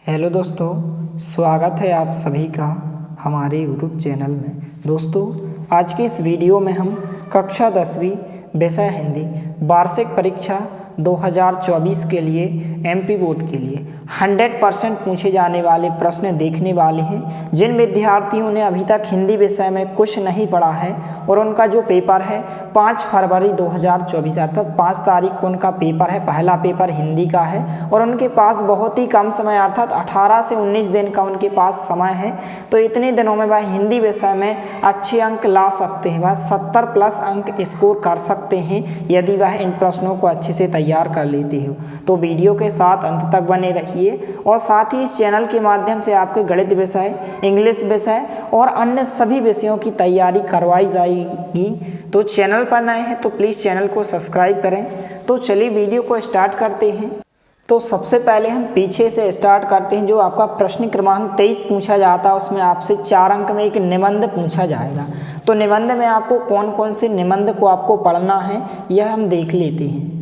Hello दोस्तों, स्वागत है आप सभी का हमारे यूट्यूब चैनल में। दोस्तों, आज की इस वीडियो में हम कक्षा 10वीं विषय हिंदी वार्षिक परीक्षा 2024 के लिए एमपी बोर्ड के लिए 100% पूछे जाने वाले प्रश्न देखने वाले हैं। जिन विद्यार्थियों ने अभी तक हिंदी विषय में कुछ नहीं पढ़ा है और उनका जो पेपर है 5 फरवरी 2024 अर्थात 5 तारीख को उनका पेपर है, पहला पेपर हिंदी का है और उनके पास बहुत ही कम समय अर्थात 18 से 19 दिन का उनके पास समय है। तो इतने दिनों में वह हिंदी विषय में अच्छे अंक ला सकते हैं, वह 70+ अंक स्कोर कर सकते हैं यदि वह इन प्रश्नों को अच्छे से तैयार कर लेते हो। तो वीडियो के साथ अंत तक बने रहिए और साथ ही इस चैनल के माध्यम से आपके गणित विषय, इंग्लिश विषय और अन्य सभी विषयों की तैयारी करवाई जाएगी। तो चैनल पर नए हैं तो प्लीज़ चैनल को सब्सक्राइब करें। तो चलिए वीडियो को स्टार्ट करते हैं। तो सबसे पहले हम पीछे से स्टार्ट करते हैं। जो आपका प्रश्न क्रमांक 23 पूछा जाता है उसमें आपसे 4 अंक में एक निबंध पूछा जाएगा। तो निबंध में आपको कौन कौन से निबंध को आपको पढ़ना है यह हम देख लेते हैं।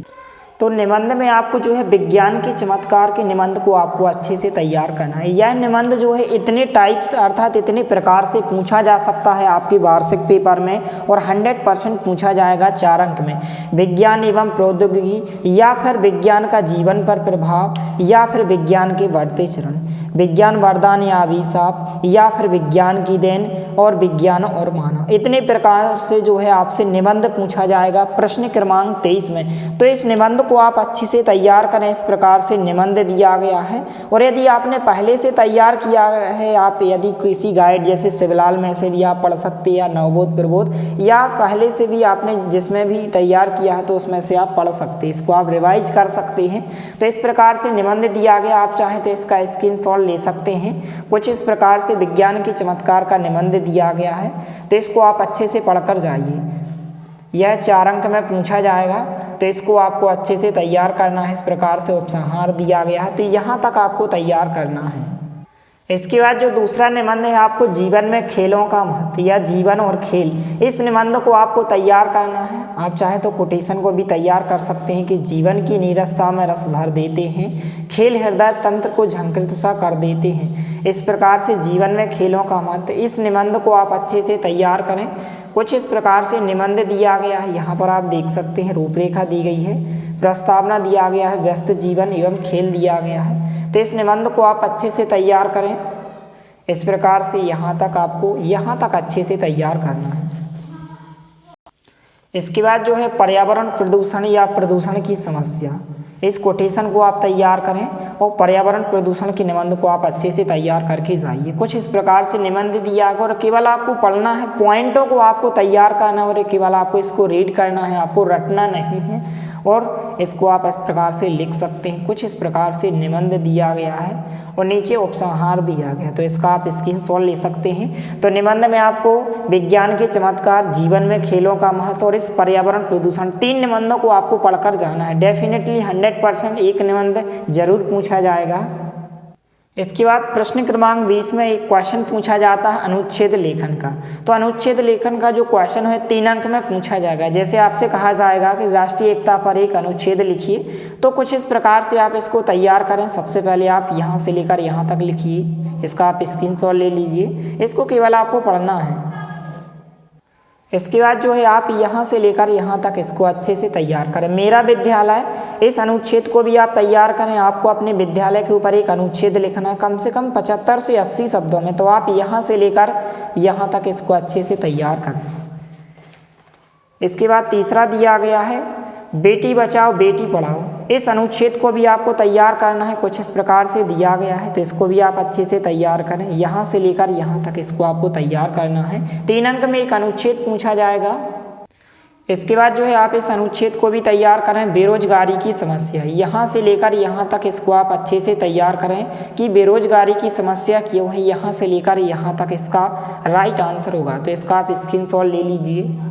तो निबंध में आपको जो है विज्ञान के चमत्कार के निबंध को आपको अच्छे से तैयार करना है। यह निबंध जो है इतने टाइप्स अर्थात इतने प्रकार से पूछा जा सकता है आपके वार्षिक पेपर में और 100% पूछा जाएगा 4 अंक में। विज्ञान एवं प्रौद्योगिकी या फिर विज्ञान का जीवन पर प्रभाव या फिर विज्ञान के बढ़ते चरण, विज्ञान वरदान या अभिशाप या फिर विज्ञान की देन और विज्ञान और मानव। इतने प्रकार से जो है आपसे निबंध पूछा जाएगा प्रश्न क्रमांक 23 में। तो इस निबंध को आप अच्छे से तैयार करें। इस प्रकार से निबंध दिया गया है और यदि आपने पहले से तैयार किया है, आप यदि किसी गाइड जैसे शिवलाल में से भी आप पढ़ सकते हैं या नवबोध प्रबोध या पहले से भी आपने जिसमें भी तैयार किया है तो उसमें से आप पढ़ सकते हैं, इसको आप रिवाइज कर सकते हैं। तो इस प्रकार से निबंध दिया गया, आप चाहें तो इसका स्क्रीनशॉट ले सकते हैं। कुछ इस प्रकार से विज्ञान के चमत्कार का निबंध दिया गया है, तो इसको आप अच्छे से पढ़कर जाइए। यह 4 अंक में पूछा जाएगा, तो इसको आपको अच्छे से तैयार करना है। इस प्रकार से उपसंहार दिया गया है, तो यहाँ तक आपको तैयार करना है। इसके बाद जो दूसरा निबंध है आपको जीवन में खेलों का महत्व या जीवन और खेल, इस निबंध को आपको तैयार करना है। आप चाहें तो कोटेशन को भी तैयार कर सकते हैं कि जीवन की नीरसता में रस भर देते हैं, खेल हृदय तंत्र को झंकृत सा कर देते हैं। इस प्रकार से जीवन में खेलों का महत्व, इस निबंध को आप अच्छे से तैयार करें। कुछ इस प्रकार से निबंध दिया गया है, यहाँ पर आप देख सकते हैं रूपरेखा दी गई है, प्रस्तावना दिया गया है, व्यस्त जीवन एवं खेल दिया गया है। तो इस निबंध को आप अच्छे से तैयार करें। इस प्रकार से यहाँ तक आपको यहाँ तक अच्छे से तैयार करना है। इसके बाद जो है पर्यावरण प्रदूषण या प्रदूषण की समस्या, इस कोटेशन को आप तैयार करें और पर्यावरण प्रदूषण के निबंध को आप अच्छे से तैयार करके जाइए। कुछ इस प्रकार से निबंध दिया गया और केवल आपको पढ़ना है, पॉइंटों को आपको तैयार करना है और केवल आपको इसको रीड करना है, आपको रटना नहीं है और इसको आप इस प्रकार से लिख सकते हैं। कुछ इस प्रकार से निबंध दिया गया है और नीचे उपसंहार दिया गया, तो इसका आप स्क्रीनशॉट ले सकते हैं। तो निबंध में आपको विज्ञान के चमत्कार, जीवन में खेलों का महत्व और इस पर्यावरण प्रदूषण, 3 निबंधों को आपको पढ़कर जाना है। डेफिनेटली 100% एक निबंध जरूर पूछा जाएगा। इसके बाद प्रश्न क्रमांक 20 में एक क्वेश्चन पूछा जाता है अनुच्छेद लेखन का। तो अनुच्छेद लेखन का जो क्वेश्चन है 3 अंक में पूछा जाएगा। जैसे आपसे कहा जाएगा कि राष्ट्रीय एकता पर एक अनुच्छेद लिखिए, तो कुछ इस प्रकार से आप इसको तैयार करें। सबसे पहले आप यहाँ से लेकर यहाँ तक लिखिए, इसका आप स्क्रीनशॉट ले लीजिए, इसको केवल आपको पढ़ना है। इसके बाद जो है आप यहाँ से लेकर यहाँ तक इसको अच्छे से तैयार करें। मेरा विद्यालय, इस अनुच्छेद को भी आप तैयार करें। आपको अपने विद्यालय के ऊपर एक अनुच्छेद लिखना है कम से कम 75 से 80 शब्दों में, तो आप यहाँ से लेकर यहाँ तक इसको अच्छे से तैयार करें। इसके बाद तीसरा दिया गया है बेटी बचाओ बेटी पढ़ाओ, इस अनुच्छेद को भी आपको तैयार करना है। कुछ इस प्रकार से दिया गया है, तो इसको भी आप अच्छे से तैयार करें। यहाँ से लेकर यहाँ तक इसको आपको तैयार करना है। 3 अंक में एक अनुच्छेद पूछा जाएगा। इसके बाद जो है आप इस अनुच्छेद को भी तैयार करें। बेरोजगारी की समस्या, यहाँ से लेकर यहाँ तक इसको आप अच्छे से तैयार करें कि बेरोजगारी की समस्या क्यों है। यहाँ से लेकर यहाँ तक इसका राइट आंसर होगा, तो इसका आप स्क्रीनशॉट ले लीजिए।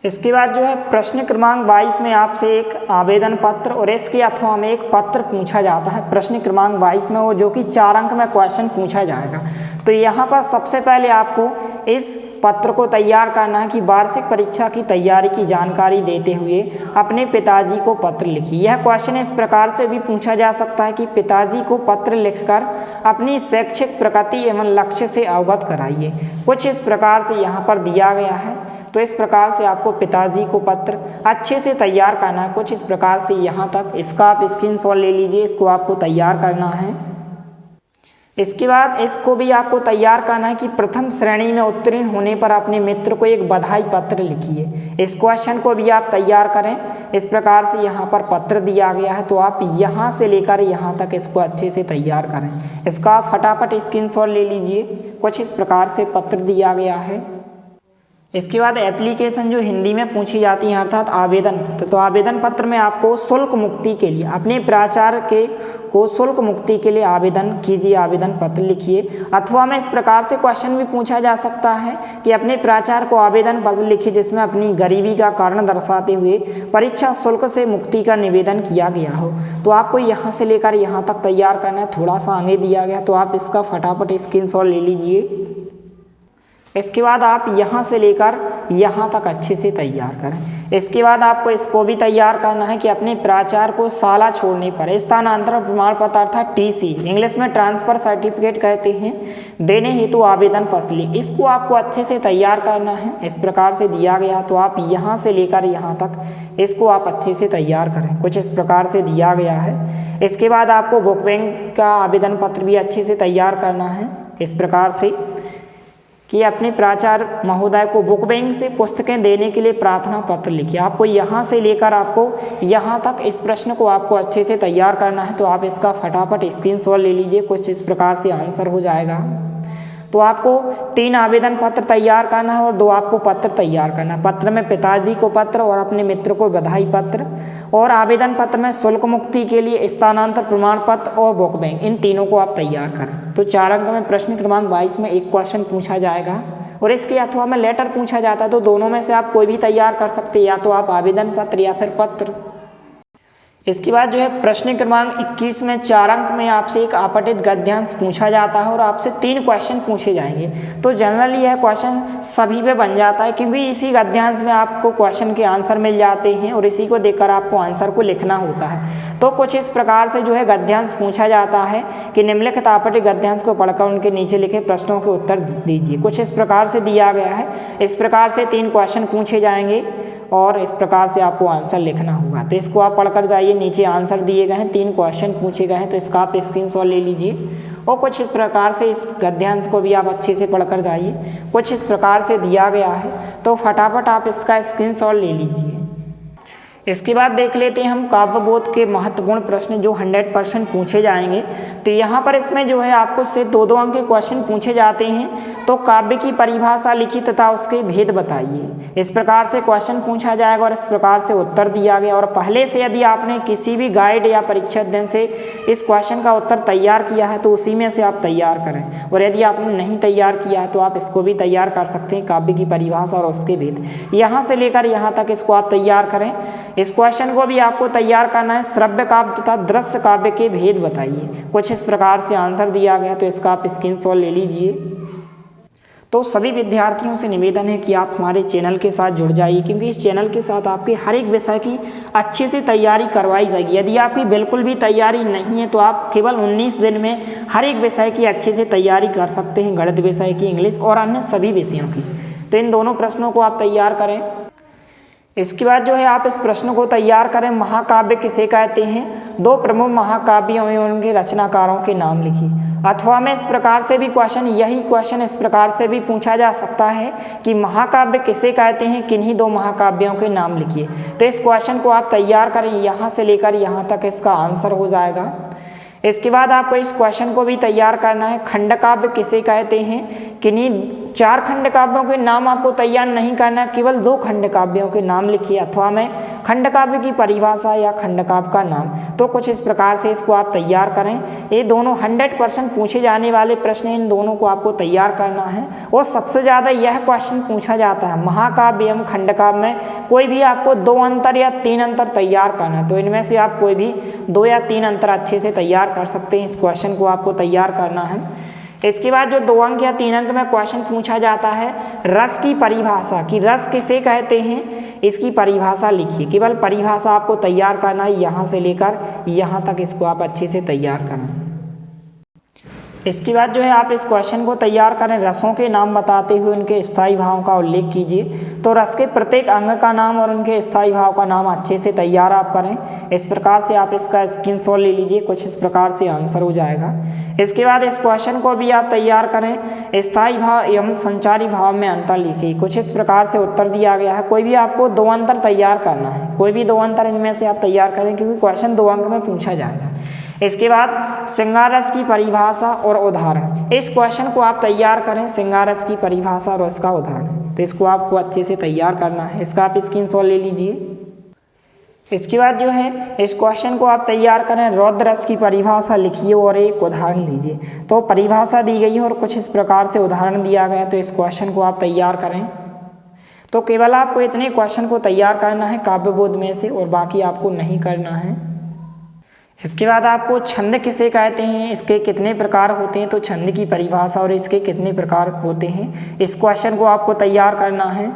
इसके बाद जो है प्रश्न क्रमांक 22 में आपसे एक आवेदन पत्र और इसके अथवा में एक पत्र पूछा जाता है। प्रश्न क्रमांक 22 में वो जो कि 4 अंक में क्वेश्चन पूछा जाएगा। तो यहाँ पर सबसे पहले आपको इस पत्र को तैयार करना है कि वार्षिक परीक्षा की तैयारी की जानकारी देते हुए अपने पिताजी को पत्र लिखिए। यह क्वेश्चन इस प्रकार से भी पूछा जा सकता है कि पिताजी को पत्र लिखकर अपनी शैक्षिक प्रगति एवं लक्ष्य से अवगत कराइए। कुछ इस प्रकार से यहाँ पर दिया गया है। तो इस प्रकार से आपको पिताजी को पत्र अच्छे से तैयार करना है। कुछ इस प्रकार से यहाँ तक इसका आप स्क्रीनशॉट ले लीजिए, इसको आपको तैयार करना है। इसके बाद इसको भी आपको तैयार करना है कि प्रथम श्रेणी में उत्तीर्ण होने पर अपने मित्र को एक बधाई पत्र लिखिए। इस क्वेश्चन को भी आप तैयार करें। इस प्रकार से यहाँ पर पत्र दिया गया है, तो आप यहाँ से लेकर यहाँ तक इसको अच्छे से तैयार करें। इसका आप फटाफट स्क्रीनशॉट ले लीजिए। कुछ इस प्रकार से पत्र दिया गया है। इसके बाद एप्लीकेशन जो हिंदी में पूछी जाती है अर्थात आवेदन पत्र। तो आवेदन पत्र में आपको शुल्क मुक्ति के लिए अपने प्राचार्य को शुल्क मुक्ति के लिए आवेदन कीजिए, आवेदन पत्र लिखिए। अथवा में इस प्रकार से क्वेश्चन भी पूछा जा सकता है कि अपने प्राचार्य को आवेदन पत्र लिखिए जिसमें अपनी गरीबी का कारण दर्शाते हुए परीक्षा शुल्क से मुक्ति का निवेदन किया गया हो। तो आपको यहाँ से लेकर यहाँ तक तैयार करना है। थोड़ा सा आगे दिया गया, तो आप इसका फटाफट स्क्रीनशॉट ले लीजिए। इसके बाद आप यहाँ से लेकर यहाँ तक अच्छे से तैयार करें। इसके बाद आपको इसको भी तैयार करना है कि अपने प्राचार्य को शाला छोड़ने पर स्थानांतरण प्रमाण पत्र अर्थात TC, इंग्लिश में ट्रांसफ़र सर्टिफिकेट कहते हैं, देने हेतु आवेदन पत्र लिख। इसको आपको अच्छे से तैयार करना है। इस प्रकार से दिया गया, तो आप यहाँ से लेकर यहाँ तक इसको आप अच्छे से तैयार करें। कुछ इस प्रकार से दिया गया है। इसके बाद आपको बुक बैंक का आवेदन पत्र भी अच्छे से तैयार करना है। इस प्रकार से कि अपने प्राचार्य महोदय को बुक बैंक से पुस्तकें देने के लिए प्रार्थना पत्र लिखिए। आपको यहाँ से लेकर आपको यहाँ तक इस प्रश्न को आपको अच्छे से तैयार करना है। तो आप इसका फटाफट स्क्रीनशॉट ले लीजिए। कुछ इस प्रकार से आंसर हो जाएगा। तो आपको 3 आवेदन पत्र तैयार करना है और 2 आपको पत्र तैयार करना है। पत्र में पिताजी को पत्र और अपने मित्र को बधाई पत्र, और आवेदन पत्र में शुल्क मुक्ति के लिए स्थानांतरण प्रमाण पत्र और बुक बैंक, इन तीनों को आप तैयार करें। तो 4 अंक में प्रश्न क्रमांक 22 में एक क्वेश्चन पूछा जाएगा और इसके अथवा में लेटर पूछा जाता है। तो दोनों में से आप कोई भी तैयार कर सकते हैं, या तो आप आवेदन पत्र या फिर पत्र। इसके बाद जो है प्रश्न क्रमांक 21 में 4 अंक में आपसे एक अपठित गद्यांश पूछा जाता है और आपसे 3 क्वेश्चन पूछे जाएंगे। तो जनरली यह क्वेश्चन सभी पे बन जाता है, क्योंकि इसी गद्यांश में आपको क्वेश्चन के आंसर मिल जाते हैं और इसी को देखकर आपको आंसर को लिखना होता है। तो कुछ इस प्रकार से जो है गद्यांश पूछा जाता है कि निम्नलिखित अपठित गद्यांश को पढ़कर उनके नीचे लिखे प्रश्नों के उत्तर दीजिए। कुछ इस प्रकार से दिया गया है। इस प्रकार से 3 क्वेश्चन पूछे जाएंगे और इस प्रकार से आपको आंसर लिखना होगा। तो इसको आप पढ़कर जाइए। नीचे आंसर दिए गए हैं, 3 क्वेश्चन पूछे गए हैं, तो इसका आप स्क्रीनशॉट ले लीजिए। और कुछ इस प्रकार से इस गद्यांश को भी आप अच्छे से पढ़कर जाइए। कुछ इस प्रकार से दिया गया है, तो फटाफट आप इसका स्क्रीनशॉट ले लीजिए। इसके बाद देख लेते हैं हम काव्यबोध के महत्वपूर्ण प्रश्न जो 100% पूछे जाएंगे। तो यहाँ पर इसमें जो है आपको से 2-2 अंक के क्वेश्चन पूछे जाते हैं। तो काव्य की परिभाषा लिखी तथा उसके भेद बताइए। इस प्रकार से क्वेश्चन पूछा जाएगा और इस प्रकार से उत्तर दिया गया। और पहले से यदि आपने किसी भी गाइड या परीक्षा अध्ययन से इस क्वेश्चन का उत्तर तैयार किया है तो उसी में से आप तैयार करें, और यदि आपने नहीं तैयार किया है तो आप इसको भी तैयार कर सकते हैं, काव्य की परिभाषा और उसके भेद। यहाँ से लेकर यहाँ तक इसको आप तैयार करें। इस क्वेश्चन को भी आपको तैयार करना है। श्रव्य काव्य तथा दृश्य काव्य के भेद बताइए। कुछ इस प्रकार से आंसर दिया गया, तो इसका आप स्क्रीनशॉट ले लीजिए। तो सभी विद्यार्थियों से निवेदन है कि आप हमारे चैनल के साथ जुड़ जाइए, क्योंकि इस चैनल के साथ आपके हर एक विषय की अच्छे से तैयारी करवाई जाएगी। यदि आपकी बिल्कुल भी तैयारी नहीं है तो आप केवल 19 दिन में हर एक विषय की अच्छे से तैयारी कर सकते हैं, गणित विषय की, इंग्लिश और अन्य सभी विषयों की। तो इन दोनों प्रश्नों को आप तैयार करें। इसके बाद जो है आप इस प्रश्न को तैयार करें। महाकाव्य किसे कहते हैं? 2 प्रमुख महाकाव्यों में उनके रचनाकारों के नाम लिखिए। अथवा में इस प्रकार से भी यही क्वेश्चन इस प्रकार से भी पूछा जा सकता है कि महाकाव्य किसे कहते हैं, किन्हीं 2 महाकाव्यों के नाम लिखिए। तो इस क्वेश्चन को आप तैयार करें। यहाँ से लेकर यहाँ तक इसका आंसर हो जाएगा। इसके बाद आपको इस क्वेश्चन को भी तैयार करना है। खंडकाव्य किसे कहते हैं? किन्हीं 4 खंडकाव्यों के नाम आपको तैयार नहीं करना है, केवल 2 खंडकाव्यों के नाम लिखिए। अथवा में खंडकाव्य की परिभाषा या खंडकाव्य का नाम। तो कुछ इस प्रकार से इसको आप तैयार करें। ये दोनों 100% पूछे जाने वाले प्रश्न, इन दोनों को आपको तैयार करना है। और सबसे ज़्यादा यह क्वेश्चन पूछा जाता है महाकाव्य एवं खंडकाव्य में कोई भी आपको 2 अंतर या 3 अंतर तैयार करना है। तो इनमें से आप कोई भी 2 या 3 अंतर अच्छे से तैयार कर सकते हैं। इस क्वेश्चन को आपको तैयार करना है। इसके बाद जो 2 अंक या 3 अंक में क्वेश्चन पूछा जाता है रस की परिभाषा, कि रस किसे कहते हैं, इसकी परिभाषा लिखिए। केवल परिभाषा आपको तैयार करना है, यहाँ से लेकर यहाँ तक इसको आप अच्छे से तैयार करना। इसके बाद जो है आप इस क्वेश्चन को तैयार करें, रसों के नाम बताते हुए उनके स्थायी भावों का उल्लेख कीजिए। तो रस के प्रत्येक अंग का नाम और उनके स्थायी भाव का नाम अच्छे से तैयार आप करें। इस प्रकार से आप इसका स्क्रीनशॉट ले लीजिए, कुछ इस प्रकार से आंसर हो जाएगा। इसके बाद इस क्वेश्चन को भी आप तैयार करें, स्थायी भाव एवं संचारी भाव में अंतर लिखिए। कुछ इस प्रकार से उत्तर दिया गया है, कोई भी आपको 2 अंतर तैयार करना है, कोई भी 2 अंतर इनमें से आप तैयार करें, क्योंकि क्वेश्चन 2 अंक में पूछा जाएगा। इसके बाद श्रृंगार रस की परिभाषा और उदाहरण, इस क्वेश्चन को आप तैयार करें, श्रृंगार रस की परिभाषा और उसका उदाहरण। तो इसको आपको अच्छे से तैयार करना है, इसका आप स्क्रीनशॉट ले लीजिए। इसके बाद जो है इस क्वेश्चन को आप तैयार करें, रौद्र रस की परिभाषा लिखिए और एक उदाहरण दीजिए। तो परिभाषा दी गई है और कुछ इस प्रकार से उदाहरण दिया गया है, तो इस क्वेश्चन को आप तैयार करें। तो केवल आपको इतने क्वेश्चन को तैयार करना है काव्यबोध में से, और बाकी आपको नहीं करना है। इसके बाद आपको छंद किसे कहते हैं, इसके कितने प्रकार होते हैं, तो छंद की परिभाषा और इसके कितने प्रकार होते हैं, इस क्वेश्चन को आपको तैयार करना है।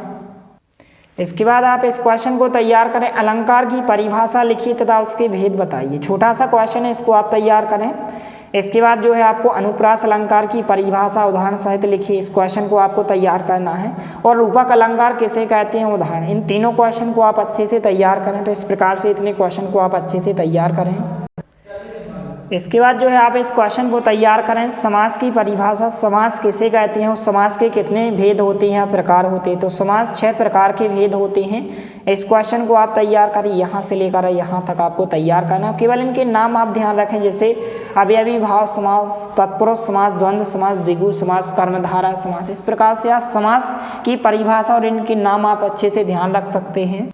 इसके बाद आप इस क्वेश्चन को तैयार करें, अलंकार की परिभाषा लिखिए तथा उसके भेद बताइए। छोटा सा क्वेश्चन है, इसको आप तैयार करें। इसके बाद जो है आपको अनुप्रास अलंकार की परिभाषा उदाहरण सहित लिखिए, इस क्वेश्चन को आपको तैयार करना है। और रूपक अलंकार किसे कहते हैं, उदाहरण। इन तीनों क्वेश्चन को आप अच्छे से तैयार करें। तो इस प्रकार से इतने क्वेश्चन को आप अच्छे से तैयार करें। इसके बाद जो है आप इस क्वेश्चन को तैयार करें, समास की परिभाषा, समास किसे कहते हैं और समास के कितने भेद होते हैं, प्रकार होते हैं। तो समास 6 प्रकार के भेद होते हैं। इस क्वेश्चन को आप तैयार करें, यहाँ से लेकर यहाँ तक आपको तैयार करना। केवल इनके नाम आप ध्यान रखें, जैसे अवयवी भाव समास, तत्पुरुष समास, द्वंद्व समास, द्विगु समास, कर्मधारय समास। इस प्रकार से आप समास की परिभाषा और इनके नाम आप अच्छे से ध्यान रख सकते हैं।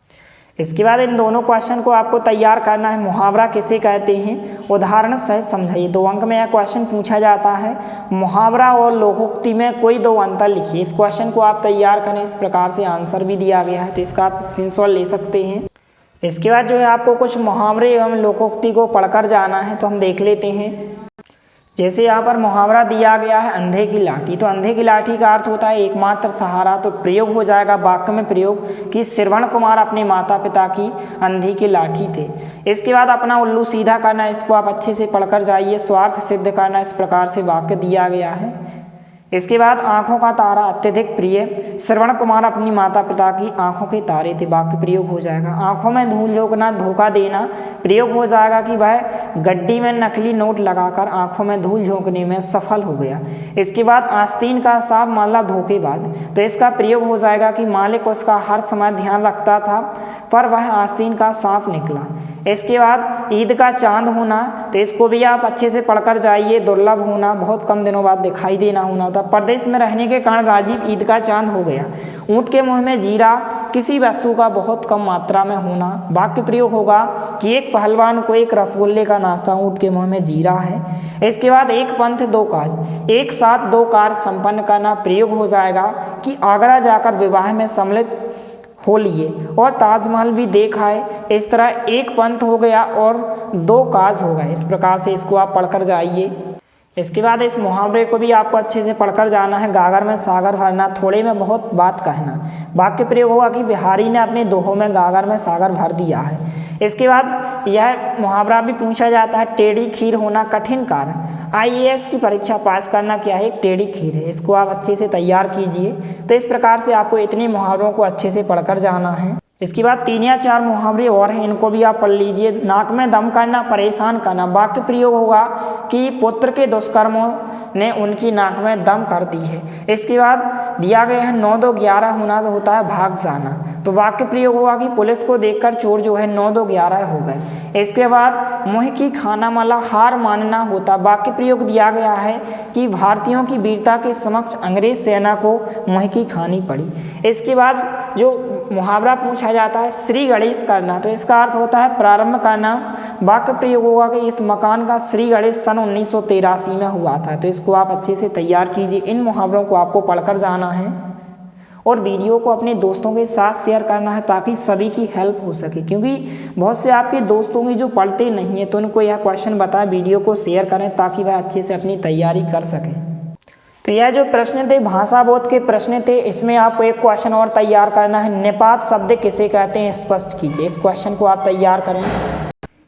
इसके बाद इन दोनों क्वेश्चन को आपको तैयार करना है, मुहावरा किसे कहते हैं, उदाहरण सहित समझाइए। 2 अंक में यह क्वेश्चन पूछा जाता है, मुहावरा और लोकोक्ति में कोई 2 अंतर लिखिए। इस क्वेश्चन को आप तैयार करें, इस प्रकार से आंसर भी दिया गया है, तो इसका आप स्क्रीनशॉट ले सकते हैं। इसके बाद जो है आपको कुछ मुहावरे एवं लोकोक्ति को पढ़कर जाना है, तो हम देख लेते हैं। जैसे यहाँ पर मुहावरा दिया गया है, अंधे की लाठी। तो अंधे की लाठी का अर्थ होता है एकमात्र सहारा। तो प्रयोग हो जाएगा वाक्य में प्रयोग कि श्रवण कुमार अपने माता पिता की अंधी की लाठी थे। इसके बाद अपना उल्लू सीधा करना, इसको आप अच्छे से पढ़कर जाइए। स्वार्थ सिद्ध करना, इस प्रकार से वाक्य दिया गया है। इसके बाद आंखों का तारा अत्यधिक प्रिय, श्रवण कुमार अपनी माता पिता की आंखों के तारे थे, वाक्य प्रयोग हो जाएगा। आंखों में धूल झोंकना, धोखा देना, प्रयोग हो जाएगा कि वह गड्डी में नकली नोट लगाकर आंखों में धूल झोंकने में सफल हो गया। इसके बाद आस्तीन का सांप माला धोखेबाज, तो इसका प्रयोग हो जाएगा कि मालिक उसका हर समय ध्यान रखता था पर वह आस्तीन का सांप निकला। इसके बाद ईद का चांद होना, तो इसको भी आप अच्छे से पढ़कर जाइए। दुर्लभ होना, बहुत कम दिनों बाद दिखाई देना होना था। परदेश में रहने के कारण राजीव ईद का चांद हो गया। ऊँट के मुंह में जीरा, किसी वस्तु का बहुत कम मात्रा में होना। वाक्य प्रयोग होगा कि एक पहलवान को एक रसगुल्ले का नाश्ता, ऊँट के मुंह में जीरा है। इसके बाद एक पंथ 2 काज, एक साथ 2 कार्य संपन्न करना, प्रयोग हो जाएगा कि आगरा जाकर विवाह में सम्मिलित हो लिए और ताजमहल भी देखा है। इस तरह एक पंथ हो गया और 2 काज हो गए। इस प्रकार से इसको आप पढ़कर जाइए। इसके बाद इस मुहावरे को भी आपको अच्छे से पढ़कर जाना है। गागर में सागर भरना, थोड़े में बहुत बात कहना। वाक्य प्रयोग होगा कि बिहारी ने अपने दोहों में गागर में सागर भर दिया है। इसके बाद यह मुहावरा भी पूछा जाता है, टेढ़ी खीर होना कठिन कार्य। IAS की परीक्षा पास करना क्या है, एक टेढ़ी खीर है। इसको आप अच्छे से तैयार कीजिए। तो इस प्रकार से आपको इतने मुहावरों को अच्छे से पढ़कर जाना है। इसके बाद 3 या 4 मुहावरे और हैं, इनको भी आप पढ़ लीजिए। नाक में दम करना, परेशान करना। वाक्य प्रयोग होगा कि पुत्र के दुष्कर्मों ने उनकी नाक में दम कर दी है। इसके बाद दिया गया है 9 2 11 होना, तो होता है भाग जाना। तो वाक्य प्रयोग होगा कि पुलिस को देखकर चोर जो है 9 2 11 हो गए। इसके बाद मुँह की खाना माला, हार मानना होता। वाक्य प्रयोग दिया गया है कि भारतीयों की वीरता के समक्ष अंग्रेज सेना को मुँह की खानी पड़ी। इसके बाद जो मुहावरा पूछा जाता है, श्री गणेश करना, तो इसका अर्थ होता है प्रारंभ करना। वाक्य प्रयोग होगा कि इस मकान का श्री गणेश सन 1983 में हुआ था। तो इसको आप अच्छे से तैयार कीजिए। इन मुहावरों को आपको पढ़कर जाना है और वीडियो को अपने दोस्तों के साथ शेयर करना है ताकि सभी की हेल्प हो सके, क्योंकि बहुत से आपके दोस्तों की जो पढ़ते नहीं है, तो उनको यह क्वेश्चन बताएं, वीडियो को शेयर करें ताकि वह अच्छे से अपनी तैयारी कर सकें। तो यह जो प्रश्न थे भाषा बोध के प्रश्न थे, इसमें आपको एक क्वेश्चन और तैयार करना है, निपात शब्द किसे कहते हैं स्पष्ट कीजिए। इस क्वेश्चन को आप तैयार करें।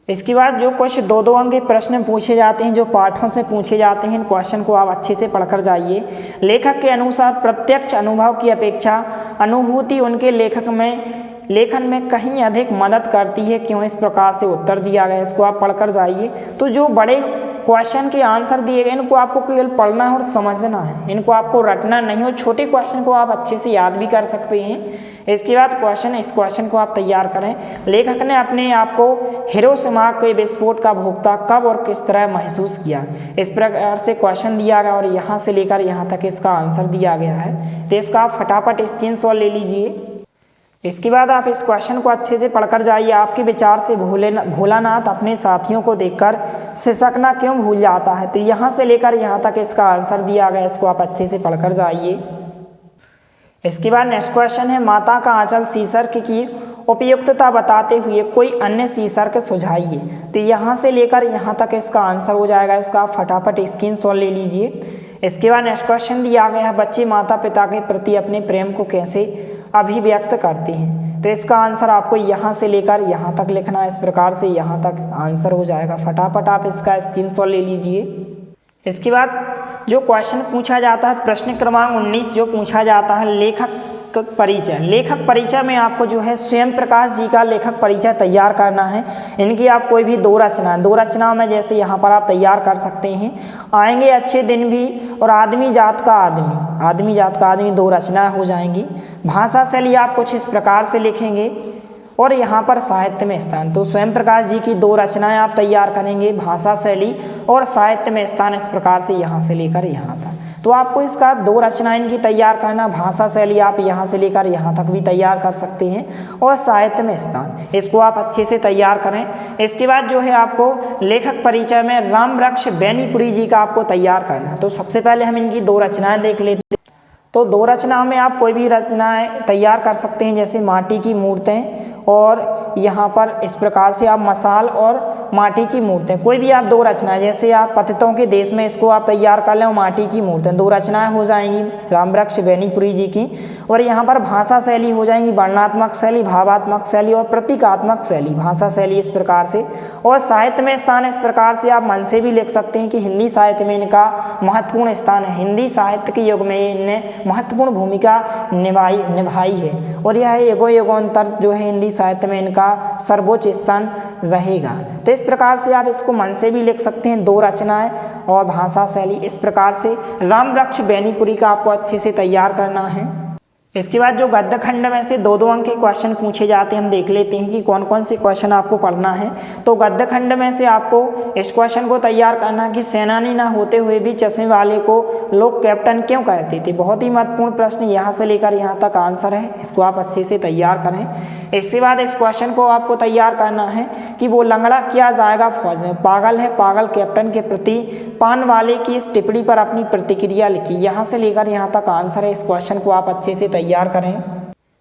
इसके बाद जो कुछ 2-2 अंक के प्रश्न पूछे जाते हैं, जो पाठों से पूछे जाते हैं, इन क्वेश्चन को आप अच्छे से पढ़कर जाइए। लेखक के अनुसार प्रत्यक्ष अनुभव की अपेक्षा अनुभूति उनके लेखन में कहीं अधिक मदद करती है, क्यों? इस प्रकार से उत्तर दिया गया, इसको आप पढ़कर जाइए। तो जो बड़े क्वेश्चन के आंसर दिए गए, इनको आपको केवल पढ़ना है और समझना है, इनको आपको रटना नहीं हो। छोटे क्वेश्चन को आप अच्छे से याद भी कर सकते हैं। इसके बाद इस क्वेश्चन को आप तैयार करें। लेखक ने अपने आप को हिरोशिमा के विस्फोट का भोक्ता कब और किस तरह महसूस किया। इस प्रकार से क्वेश्चन दिया गया और यहाँ से लेकर यहाँ तक इसका आंसर दिया गया है। तो इसका आप फटाफट स्क्रीनशॉट ले लीजिए। इसके बाद आप इस क्वेश्चन को अच्छे से पढ़कर जाइए। आपके विचार से भोलानाथ अपने साथियों को देखकर सिसकना क्यों भूल जाता है। तो यहाँ से लेकर यहाँ तक इसका आंसर दिया गया, इसको आप अच्छे से पढ़कर जाइए। इसके बाद नेक्स्ट क्वेश्चन है, माता का आंचल शीर्षक की उपयुक्तता बताते हुए कोई अन्य शीर्षक सुझाइए। तो यहाँ से लेकर यहाँ तक इसका आंसर हो जाएगा, इसका आप फटाफट स्क्रीनशॉट ले लीजिए। इसके बाद नेक्स्ट क्वेश्चन दिया गया है, बच्चे माता पिता के प्रति अपने प्रेम को कैसे अभिव्यक्त करते हैं। तो इसका आंसर आपको यहाँ से लेकर यहाँ तक लिखना है। इस प्रकार से यहाँ तक आंसर हो जाएगा, फटाफट आप इसका स्क्रीनशॉट ले लीजिए। इसके बाद जो क्वेश्चन पूछा जाता है, प्रश्न क्रमांक 19 जो पूछा जाता है, लेखक परिचय। लेखक परिचय में आपको जो है स्वयं प्रकाश जी का लेखक परिचय तैयार करना है। इनकी आप कोई भी 2 रचनाओं में जैसे यहाँ पर आप तैयार कर सकते हैं। आएंगे अच्छे दिन भी और आदमी जात का आदमी 2 रचनाएं हो जाएंगी। भाषा शैली आप कुछ इस प्रकार से लिखेंगे और यहाँ पर साहित्य में स्थान, तो स्वयं प्रकाश जी की 2 रचनाएं आप तैयार करेंगे, भाषा शैली और साहित्य में स्थान, इस प्रकार से यहाँ से लेकर यहाँ तक। तो आपको इसका 2 रचनाएं इनकी तैयार करना। भाषा शैली आप यहाँ से लेकर यहाँ तक भी तैयार कर सकते हैं और साहित्य में स्थान, इसको आप अच्छे से तैयार करें। इसके बाद जो है आपको लेखक परिचय में रामवृक्ष बेनीपुरी जी का आपको तैयार करना है। तो सबसे पहले हम इनकी 2 रचनाएं देख लेते हैं। तो 2 रचनाओं में आप कोई भी रचनाएं तैयार कर सकते हैं, जैसे माटी की मूर्तें और यहाँ पर इस प्रकार से आप मसाल और माटी की मूर्तें, कोई भी आप 2 रचनाएं, जैसे आप पतितों के देश में इसको आप तैयार कर लें, माटी की मूर्तें 2 रचनाएं हो जाएंगी रामवृक्ष बेनीपुरी जी की। और यहाँ पर भाषा शैली हो जाएंगी वर्णनात्मक शैली, भावात्मक शैली और प्रतीकात्मक शैली, भाषा शैली इस प्रकार से। और साहित्य में स्थान इस प्रकार से आप मन से भी लिख सकते हैं कि हिंदी साहित्य में इनका महत्वपूर्ण स्थान है, हिंदी साहित्य के युग में इनने महत्वपूर्ण भूमिका निभाई है और यह युगोत्तर जो है हिंदी साहित्य में इनका सर्वोच्च स्थान रहेगा। तो इस प्रकार से आप इसको मन से भी लिख सकते हैं, 2 रचनाएं और भाषा शैली। इस प्रकार से रामवृक्ष बेनीपुरी का आपको अच्छे से तैयार करना है। इसके बाद जो गद्य खंड में से 2-2 अंक के क्वेश्चन पूछे जाते हैं, हम देख लेते हैं कि कौन कौन से क्वेश्चन आपको पढ़ना है। तो गद्य खंड में से आपको इस क्वेश्चन को तैयार करना कि सेनानी ना होते हुए भी चश्मे वाले को लोग कैप्टन क्यों कहते थे। बहुत ही महत्वपूर्ण प्रश्न, यहाँ से लेकर यहाँ तक आंसर है, इसको आप अच्छे से तैयार करें। इसके बाद इस क्वेश्चन को आपको तैयार करना है कि वो लंगड़ा क्या जाएगा फौज में, पागल है पागल कैप्टन के प्रति पान वाले की इस टिप्पणी पर अपनी प्रतिक्रिया लिखी। यहाँ से लेकर यहाँ तक आंसर है, इस क्वेश्चन को आप अच्छे से तैयार करें।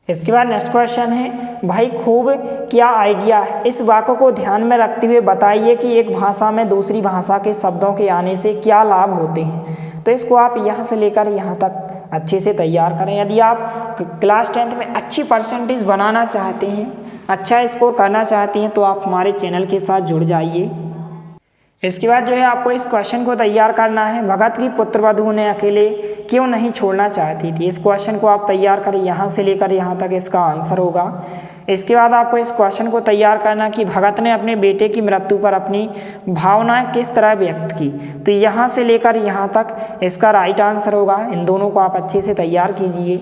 इसके बाद नेक्स्ट क्वेश्चन है, भाई खूब क्या आइडिया है, इस वाक्य को ध्यान में रखते हुए बताइए कि एक भाषा में दूसरी भाषा के शब्दों के आने से क्या लाभ होते हैं। तो इसको आप यहाँ से लेकर यहाँ तक अच्छे से तैयार करें। यदि आप क्लास 10th में अच्छी परसेंटेज बनाना चाहते हैं, अच्छा स्कोर करना चाहते हैं, तो आप हमारे चैनल के साथ जुड़ जाइए। इसके बाद जो है आपको इस क्वेश्चन को तैयार करना है, भगत की पुत्रवधू ने अकेले क्यों नहीं छोड़ना चाहती थी। इस क्वेश्चन को आप तैयार करें, यहाँ से लेकर यहाँ तक इसका आंसर होगा। इसके बाद आपको इस क्वेश्चन को तैयार करना कि भगत ने अपने बेटे की मृत्यु पर अपनी भावनाएं किस तरह व्यक्त की। तो यहाँ से लेकर यहाँ तक इसका राइट आंसर होगा। इन दोनों को आप अच्छे से तैयार कीजिए।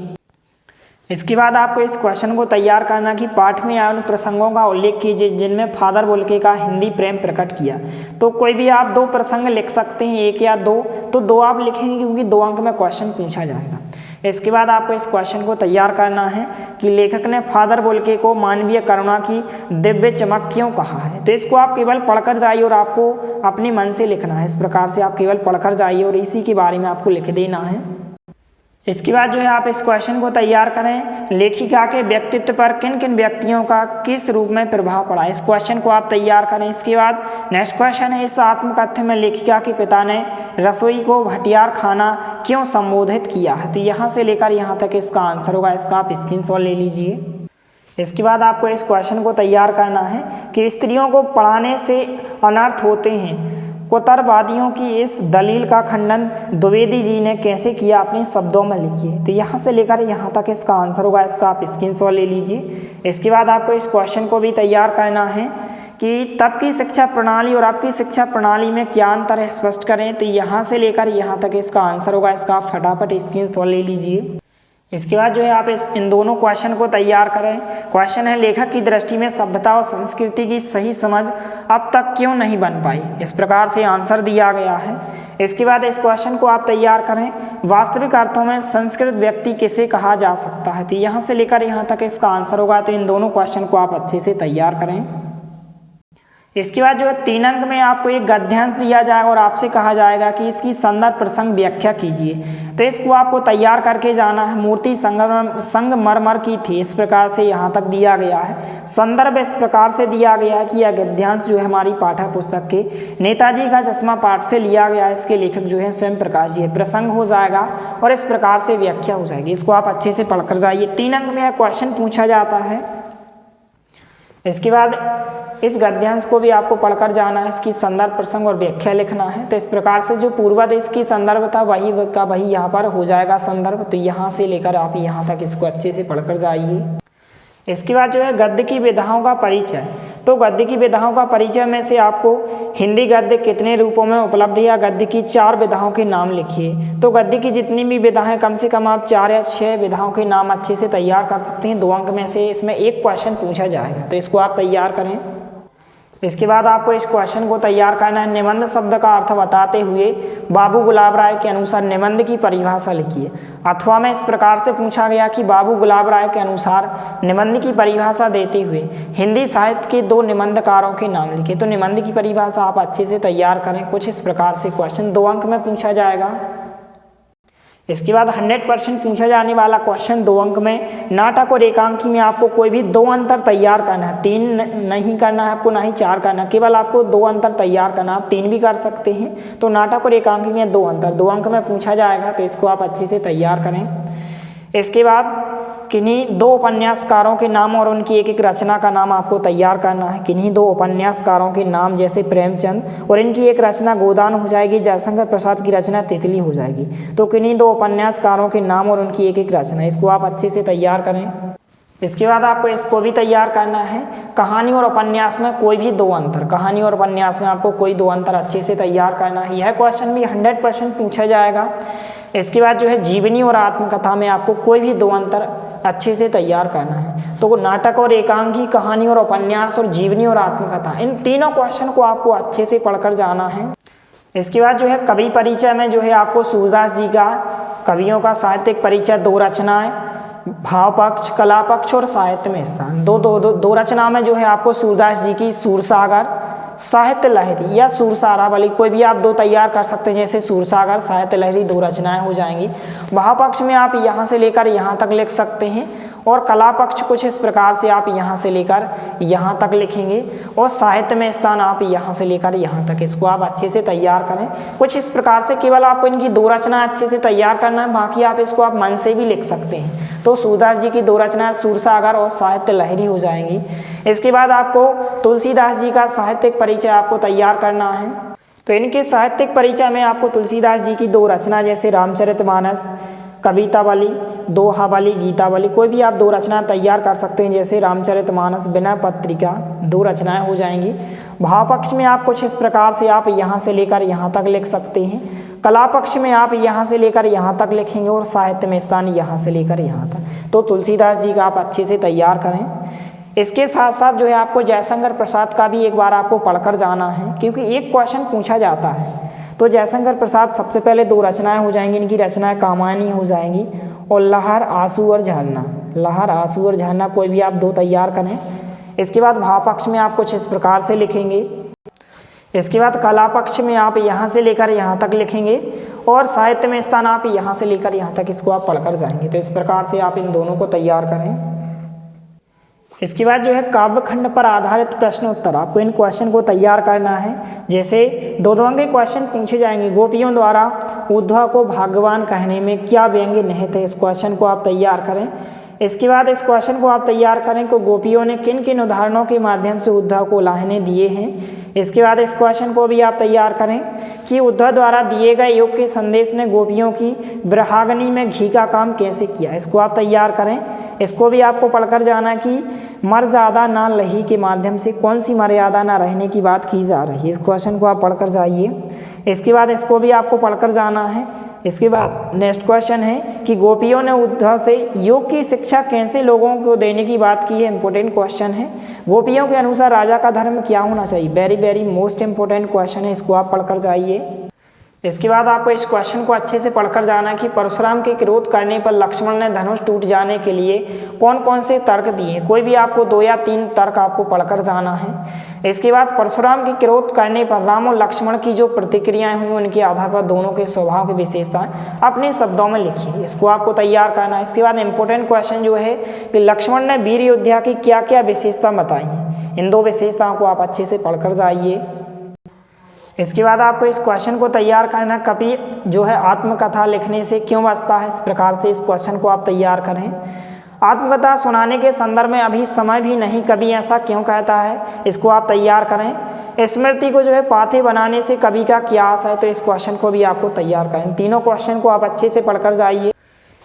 इसके बाद आपको इस क्वेश्चन को तैयार करना कि पाठ में आए उन प्रसंगों का उल्लेख कीजिए जिनमें फादर बोल्के का हिंदी प्रेम प्रकट किया। तो कोई भी आप 2 प्रसंग लिख सकते हैं, 1 या 2, तो 2 आप लिखेंगे क्योंकि 2 अंक में क्वेश्चन पूछा जाएगा। इसके बाद आपको इस क्वेश्चन को तैयार करना है कि लेखक ने फादर बोल्के को मानवीय करुणा की दिव्य चमक क्यों कहा है। तो इसको आप केवल पढ़कर जाइए और आपको अपने मन से लिखना है। इस प्रकार से आप केवल पढ़कर जाइए और इसी के बारे में आपको लिख देना है। इसके बाद जो है आप इस क्वेश्चन को तैयार करें, लेखिका के व्यक्तित्व पर किन किन व्यक्तियों का किस रूप में प्रभाव पड़ा। इस क्वेश्चन को आप तैयार करें। इसके बाद नेक्स्ट क्वेश्चन है, इस आत्मकथ्य में लेखिका के पिता ने रसोई को भटियार खाना क्यों संबोधित किया है। तो यहाँ से लेकर यहाँ तक इसका आंसर होगा, इसका आप स्क्रीनशॉट ले लीजिए। इसके बाद आपको इस क्वेश्चन को तैयार करना है कि स्त्रियों को पढ़ाने से अनर्थ होते हैं, कुतरवादियों की इस दलील का खंडन द्विवेदी जी ने कैसे किया, अपने शब्दों में लिखिए। तो यहाँ से लेकर यहाँ तक इसका आंसर होगा, इसका आप स्क्रीनशॉट ले लीजिए। इसके बाद आपको इस क्वेश्चन को भी तैयार करना है कि तब की शिक्षा प्रणाली और आपकी शिक्षा प्रणाली में क्या अंतर है, स्पष्ट करें। तो यहाँ से लेकर यहाँ तक इसका आंसर होगा, इसका आप फटाफट स्क्रीनशॉट ले लीजिए। इसके बाद जो है आप इन दोनों क्वेश्चन को तैयार करें। क्वेश्चन है, लेखक की दृष्टि में सभ्यता और संस्कृति की सही समझ अब तक क्यों नहीं बन पाई। इस प्रकार से आंसर दिया गया है। इसके बाद इस क्वेश्चन को आप तैयार करें, वास्तविक अर्थों में संस्कृत व्यक्ति किसे कहा जा सकता है। तो यहाँ से लेकर यहाँ तक इसका आंसर होगा। तो इन दोनों क्वेश्चन को आप अच्छे से तैयार करें। इसके बाद जो है 3 अंक में आपको एक गद्यांश दिया जाएगा और आपसे कहा जाएगा कि इसकी संदर्भ प्रसंग व्याख्या कीजिए। तो इसको आपको तैयार करके जाना है। मूर्ति संगमरमर की थी, इस प्रकार से यहाँ तक दिया गया है। संदर्भ इस प्रकार से दिया गया है कि यह गद्यांश जो है हमारी पाठ्य पुस्तक के नेताजी का चश्मा पाठ से लिया गया है। इसके लेखक जो है स्वयं प्रकाश जी है। प्रसंग हो जाएगा और इस प्रकार से व्याख्या हो जाएगी। इसको आप अच्छे से पढ़कर जाइए। 3 अंक में यह क्वेश्चन पूछा जाता है। इसके बाद इस गद्यांश को भी आपको पढ़कर जाना है। इसकी संदर्भ प्रसंग और व्याख्या लिखना है। तो इस प्रकार से जो पूर्वादेश की संदर्भ था वही का वही यहाँ पर हो जाएगा संदर्भ। तो यहाँ से लेकर आप यहाँ तक इसको अच्छे से पढ़कर जाइए। इसके बाद जो है गद्य की विधाओं का परिचय। तो गद्य की विधाओं का परिचय में से आपको हिंदी गद्य कितने रूपों में उपलब्ध है या गद्य की 4 विधाओं के नाम लिखिए। तो गद्य की जितनी भी विधाएं, कम से कम आप 4 या 6 विधाओं के नाम अच्छे से तैयार कर सकते हैं। 2 अंक में से इसमें एक क्वेश्चन पूछा जाएगा, तो इसको आप तैयार करें। इसके बाद आपको इस क्वेश्चन को तैयार करना है। निबंध शब्द का अर्थ बताते हुए बाबू गुलाब राय के अनुसार निबंध की परिभाषा लिखिए। अथवा में इस प्रकार से पूछा गया कि बाबू गुलाब राय के अनुसार निबंध की परिभाषा देते हुए हिंदी साहित्य के 2 निबंधकारों के नाम लिखिए। तो निबंध की परिभाषा आप अच्छे से तैयार करें। कुछ इस प्रकार से क्वेश्चन 2 अंक में पूछा जाएगा। इसके बाद 100% पूछा जाने वाला क्वेश्चन 2 अंक में, नाटक और एकांकी में आपको कोई भी 2 अंतर तैयार करना है। 3 नहीं करना है आपको, ना ही 4 करना है, केवल आपको 2 अंतर तैयार करना है। आप 3 भी कर सकते हैं। तो नाटक और एकांकी में 2 अंतर 2 अंक में पूछा जाएगा। तो इसको आप अच्छे से तैयार करें। इसके बाद किन्हीं 2 उपन्यासकारों के नाम और उनकी एक रचना का नाम आपको तैयार करना है। किन्हीं 2 उपन्यासकारों के नाम, जैसे प्रेमचंद, और इनकी एक रचना गोदान हो जाएगी, जयशंकर प्रसाद की रचना तितली हो जाएगी। तो किन्हीं 2 उपन्यासकारों के नाम और उनकी एक रचना, इसको आप अच्छे से तैयार करें। इसके बाद आपको इसको भी तैयार करना है। कहानी और उपन्यास में कोई भी 2 अंतर, कहानी और उपन्यास में आपको कोई 2 अंतर अच्छे से तैयार करना है। यह क्वेश्चन भी 100% पूछा जाएगा। इसके बाद जो है जीवनी और आत्मकथा में आपको कोई भी 2 अंतर अच्छे से तैयार करना है। तो नाटक और एकांकी, कहानी और उपन्यास, और जीवनी और आत्मकथा, इन तीनों क्वेश्चन को आपको अच्छे से पढ़कर जाना है। इसके बाद जो है कवि परिचय में जो है आपको सूरदास जी का कवियों का साहित्यिक परिचय, 2 रचनाएं, भाव पक्ष, कला पक्ष और साहित्य में स्थान। दो रचना में जो है आपको सूरदास जी की सूरसागर, साहित्य लहरी या सूरसारावली, कोई भी आप 2 तैयार कर सकते हैं। जैसे सूरसागर, साहित्य लहरी 2 रचनाएं हो जाएंगी। भाव पक्ष में आप यहाँ से लेकर यहाँ तक लिख सकते हैं, और कला पक्ष कुछ इस प्रकार से आप यहाँ से लेकर यहाँ तक लिखेंगे, और साहित्य में स्थान आप यहाँ से लेकर यहाँ तक, इसको आप अच्छे से तैयार करें। कुछ इस प्रकार से केवल आपको इनकी 2 रचना अच्छे से तैयार करना है, बाकी आप इसको आप मन से भी लिख सकते हैं। तो सूरदास जी की 2 रचनाएं सूरसागर और साहित्य लहरी हो जाएंगी। इसके बाद आपको तुलसीदास जी का साहित्यिक परिचय आपको तैयार करना है। तो इनके साहित्यिक परिचय में आपको तुलसीदास जी की 2 रचना, जैसे रामचरितमानस, कवितावली, दोहावली, गीतावली, कोई भी आप 2 रचना तैयार कर सकते हैं। जैसे रामचरितमानस, विनय पत्रिका, 2 रचनाएं हो जाएंगी। भाव पक्ष में आप कुछ इस प्रकार से आप यहाँ से लेकर यहाँ तक लिख सकते हैं। कला पक्ष में आप यहाँ से लेकर यहाँ तक लिखेंगे, और साहित्य में स्थान यहाँ से लेकर यहाँ तक। तो तुलसीदास जी का आप अच्छे से तैयार करें। इसके साथ साथ जो है आपको जयशंकर प्रसाद का भी एक बार आपको पढ़कर जाना है, क्योंकि एक क्वेश्चन पूछा जाता है। तो जयशंकर प्रसाद सबसे पहले 2 रचनाएं हो जाएंगी। इनकी रचनाएं कामायनी हो जाएंगी, और लहर, आंसू और झरना, लहर, आंसू और झरना, कोई भी आप 2 तैयार करें। इसके बाद भाव पक्ष में आप कुछ इस प्रकार से लिखेंगे। इसके बाद कला पक्ष में आप यहाँ से लेकर यहाँ तक लिखेंगे और साहित्य में स्थान आप यहाँ से लेकर यहाँ तक इसको आप पढ़कर जाएंगे। तो इस प्रकार से आप इन दोनों को तैयार करें। इसके बाद जो है काव्य खंड पर आधारित प्रश्न उत्तर, आपको इन क्वेश्चन को तैयार करना है। जैसे दो अंक क्वेश्चन पूछे जाएंगे, गोपियों द्वारा उद्धव को भाग्यवान कहने में क्या व्यंग्य निहित है, इस क्वेश्चन को आप तैयार करें। इसके बाद इस क्वेश्चन को आप तैयार करें कि गोपियों ने किन किन उदाहरणों के माध्यम से उद्धव को लाहने दिए हैं। इसके बाद इस क्वेश्चन को भी आप तैयार करें कि उद्धव द्वारा दिए गए योग के संदेश ने गोपियों की विरहाग्नि में घी का काम कैसे किया, इसको आप तैयार करें। इसको भी आपको पढ़कर जाना कि मर्यादा ना लही के माध्यम से कौन सी मर्यादा ना रहने की बात की जा रही है, इस क्वेश्चन को आप पढ़कर जाइए। इसके बाद इसको भी आपको पढ़कर जाना है। इसके बाद नेक्स्ट क्वेश्चन है कि गोपियों ने उद्धव से योग की शिक्षा कैसे लोगों को देने की बात की है, इंपॉर्टेंट क्वेश्चन है। गोपियों के अनुसार राजा का धर्म क्या होना चाहिए, very very most important question है, इसको आप पढ़कर जाइए। इसके बाद आपको इस क्वेश्चन को अच्छे से पढ़कर जाना है कि परशुराम के क्रोध करने पर लक्ष्मण ने धनुष टूट जाने के लिए कौन कौन से तर्क दिए, कोई भी आपको 2 या 3 तर्क आपको पढ़कर जाना है। इसके बाद परशुराम के क्रोध करने पर राम और लक्ष्मण की जो प्रतिक्रियाएं हुई उनके आधार पर दोनों के स्वभाव की विशेषताएं अपने शब्दों में लिखिए, इसको आपको तैयार करना है। इसके बाद इंपॉर्टेंट क्वेश्चन जो है कि लक्ष्मण ने वीर योद्धा की क्या क्या विशेषता बताई हैं, इन 2 विशेषताओं को आप अच्छे से पढ़कर जाइए। इसके बाद आपको इस क्वेश्चन को तैयार करना, कवि जो है आत्मकथा लिखने से क्यों बचता है, इस प्रकार से इस क्वेश्चन को आप तैयार करें। आत्मकथा सुनाने के संदर्भ में अभी समय भी नहीं, कवि ऐसा क्यों कहता है, इसको आप तैयार करें। स्मृति को जो है पाथे बनाने से कवि का क्या आशा है, तो इस क्वेश्चन को भी आपको तैयार करें। तीनों क्वेश्चन को आप अच्छे से पढ़कर जाइए।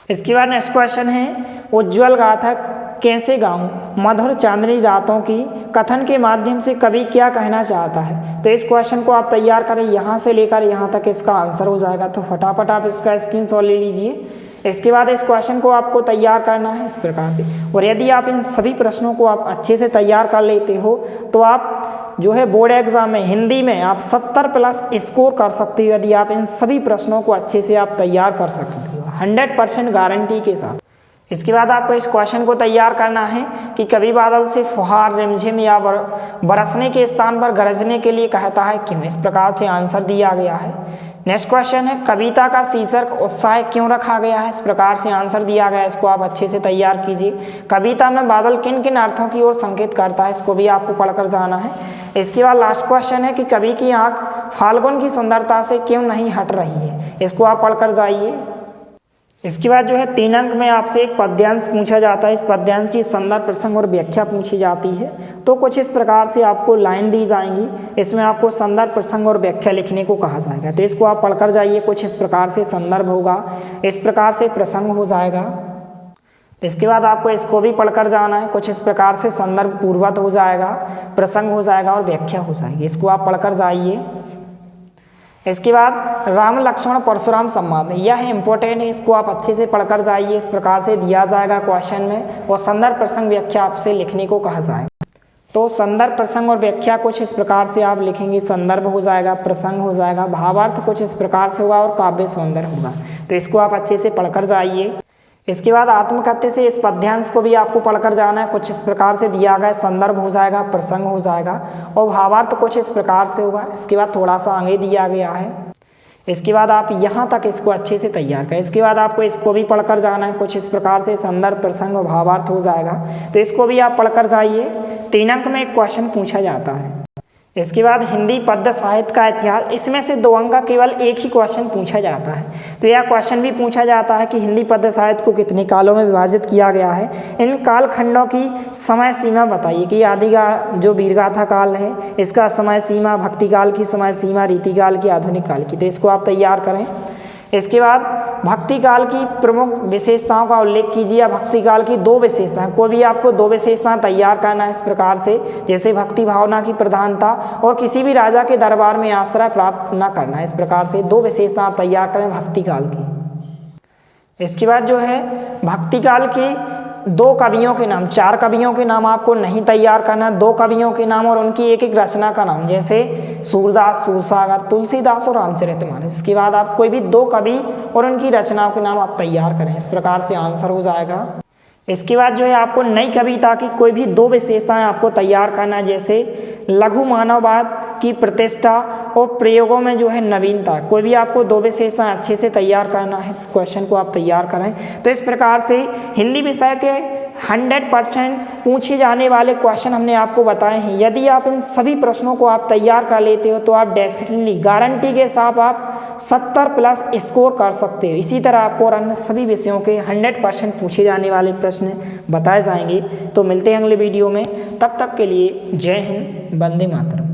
इसके बाद नेक्स्ट क्वेश्चन है उज्ज्वल गाथा कैसे गाऊं, मधुर चांदनी रातों की कथन के माध्यम से कवि क्या कहना चाहता है, तो इस क्वेश्चन को आप तैयार करें। यहाँ से लेकर यहाँ तक इसका आंसर हो जाएगा, तो फटाफट आप इसका स्क्रीनशॉट ले लीजिए। इसके बाद इस क्वेश्चन को आपको तैयार करना है इस प्रकार से, और यदि आप इन सभी प्रश्नों को आप अच्छे से तैयार कर लेते हो तो आप जो है बोर्ड एग्जाम में हिंदी में आप 70+ स्कोर कर सकते हो, यदि आप इन सभी प्रश्नों को अच्छे से आप तैयार कर सकते हो 100% गारंटी के साथ। इसके बाद आपको इस क्वेश्चन को तैयार करना है कि कवि बादल से फुहार, रिमझिम या बरसने के स्थान पर गरजने के लिए कहता है क्यों, इस प्रकार से आंसर दिया गया है। नेक्स्ट क्वेश्चन है कविता का शीर्षक उत्साह क्यों रखा गया है, इस प्रकार से आंसर दिया गया है, इसको आप अच्छे से तैयार कीजिए। कविता में बादल किन किन अर्थों की ओर संकेत करता है, इसको भी आपको पढ़कर जाना है। इसके बाद लास्ट क्वेश्चन है कि कवि की आंख फाल्गुन की सुंदरता से क्यों नहीं हट रही है, इसको आप पढ़कर जाइए। इसके बाद जो है 3 अंक में आपसे एक पद्यांश पूछा जाता है, इस पद्यांश की संदर्भ, प्रसंग और व्याख्या पूछी जाती है। तो कुछ इस प्रकार से आपको लाइन दी जाएंगी, इसमें आपको संदर्भ, प्रसंग और व्याख्या लिखने को कहा जाएगा, तो इसको आप पढ़कर जाइए। कुछ इस प्रकार से संदर्भ होगा, इस प्रकार से प्रसंग हो जाएगा। इसके बाद आपको इसको भी पढ़कर जाना है, कुछ इस प्रकार से संदर्भ पूर्वत हो जाएगा, प्रसंग हो जाएगा और व्याख्या हो जाएगी, इसको आप पढ़कर जाइए। इसके बाद राम लक्ष्मण परशुराम संवाद, यह इंपॉर्टेंट है, इसको आप अच्छे से पढ़कर जाइए, इस प्रकार से दिया जाएगा क्वेश्चन में, और संदर्भ प्रसंग व्याख्या आपसे लिखने को कहा जाएगा। तो संदर्भ प्रसंग और व्याख्या कुछ इस प्रकार से आप लिखेंगे, संदर्भ हो जाएगा, प्रसंग हो जाएगा, भावार्थ कुछ इस प्रकार से होगा और काव्य सौंदर्य होगा, तो इसको आप अच्छे से पढ़कर जाइए। इसके बाद आत्मकथ्य से इस पद्यांश को भी आपको पढ़कर जाना है, कुछ इस प्रकार से दिया गया, संदर्भ हो जाएगा, प्रसंग हो जाएगा और भावार्थ कुछ इस प्रकार से होगा। इसके बाद थोड़ा सा आगे दिया गया है, इसके बाद आप यहाँ तक इसको अच्छे से तैयार करें। इसके बाद आपको इसको भी पढ़कर जाना है, कुछ इस प्रकार से संदर्भ, प्रसंग और भावार्थ हो जाएगा, तो इसको भी आप पढ़कर जाइए। 3 अंक में एक क्वेश्चन पूछा जाता है। इसके बाद हिंदी पद्य साहित्य का इतिहास, इसमें से 2 अंक का केवल एक ही क्वेश्चन पूछा जाता है, तो यह क्वेश्चन भी पूछा जाता है कि हिंदी पद्य साहित्य को कितने कालों में विभाजित किया गया है, इन कालखंडों की समय सीमा बताइए कि आदि का जो वीरगाथा काल है इसका समय सीमा, भक्ति काल की समय सीमा, रीतिकाल की, आधुनिक काल की, तो इसको आप तैयार करें। इसके बाद भक्ति काल की प्रमुख विशेषताओं का उल्लेख कीजिए, या भक्ति काल की 2 विशेषताएं, कोई भी आपको 2 विशेषताएं तैयार करना है इस प्रकार से, जैसे भक्ति भावना की प्रधानता और किसी भी राजा के दरबार में आश्रय प्राप्त न करना, इस प्रकार से 2 विशेषता आप तैयार करें भक्ति काल की। इसके बाद जो है भक्ति काल की 2 कवियों के नाम, 4 कवियों के नाम आपको नहीं तैयार करना, 2 कवियों के नाम और उनकी एक रचना का नाम, जैसे सूरदास, सूरसागर, तुलसीदास और रामचरितमानस। इसके बाद आप कोई भी 2 कवि और उनकी रचनाओं के नाम आप तैयार करें, इस प्रकार से आंसर हो जाएगा। इसके बाद जो है आपको नई कविता की कोई भी 2 विशेषताएं आपको तैयार करना है, जैसे लघु मानववाद की प्रतिष्ठा और प्रयोगों में जो है नवीनता। कोई भी आपको 2 विशेषताएं अच्छे से तैयार करना है, इस क्वेश्चन को आप तैयार करें। तो इस प्रकार से हिंदी विषय के 100% पूछे जाने वाले क्वेश्चन हमने आपको बताए हैं। यदि आप इन सभी प्रश्नों को आप तैयार कर लेते हो तो आप डेफिनेटली गारंटी के साथ आप 70+ स्कोर कर सकते हो। इसी तरह आपको और अन्य सभी विषयों के 100% पूछे जाने वाले प्रश्न बताए जाएंगे। तो मिलते हैं अगले वीडियो में, तब तक के लिए जय हिंद, वंदे मातरम।